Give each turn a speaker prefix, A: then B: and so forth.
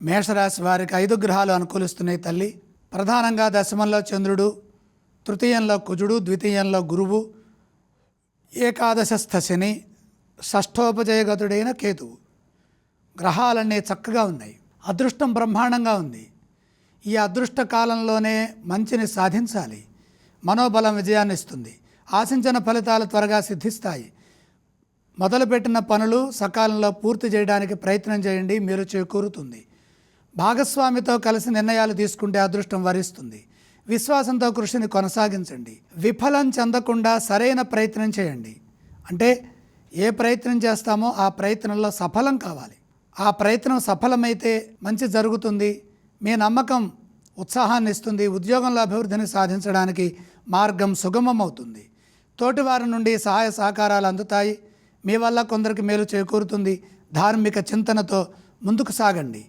A: మేషరాశి వారికి 5 గ్రహాలు అనుకూలిస్తున్నాయి తల్లి. ప్రధానంగా దశమంలో చంద్రుడు, తృతీయంలో కుజుడు, ద్వితీయంలో గురువు, ఏకాదశస్థ శని, షష్ఠోపజయగతుడైన కేతువు. గ్రహాలన్నీ చక్కగా ఉన్నాయి. అదృష్టం బ్రహ్మాండంగా ఉంది. ఈ అదృష్ట కాలంలోనే మంచిని సాధించాలి. మనోబలం విజయాన్ని ఇస్తుంది. ఆశించిన ఫలితాలు త్వరగా సిద్ధిస్తాయి. మొదలుపెట్టిన పనులు సకాలంలో పూర్తి చేయడానికి ప్రయత్నం చేయండి, మేలు చేకూరుతుంది. భాగస్వామితో కలిసి నిర్ణయాలు తీసుకుంటే అదృష్టం వరిస్తుంది. విశ్వాసంతో కృషిని కొనసాగించండి. విఫలం చెందకుండా సరైన ప్రయత్నం చేయండి. అంటే ఏ ప్రయత్నం చేస్తామో ఆ ప్రయత్నంలో సఫలం కావాలి. ఆ ప్రయత్నం సఫలమైతే మంచి జరుగుతుంది. మీ నమ్మకం ఉత్సాహాన్ని ఇస్తుంది. ఉద్యోగంలో అభివృద్ధిని సాధించడానికి మార్గం సుగమం అవుతుంది. తోటివారి నుండి సహాయ సహకారాలు అందుతాయి. మీ వల్ల కొందరికి మేలు చేకూరుతుంది. ధార్మిక చింతనతో ముందుకు సాగండి.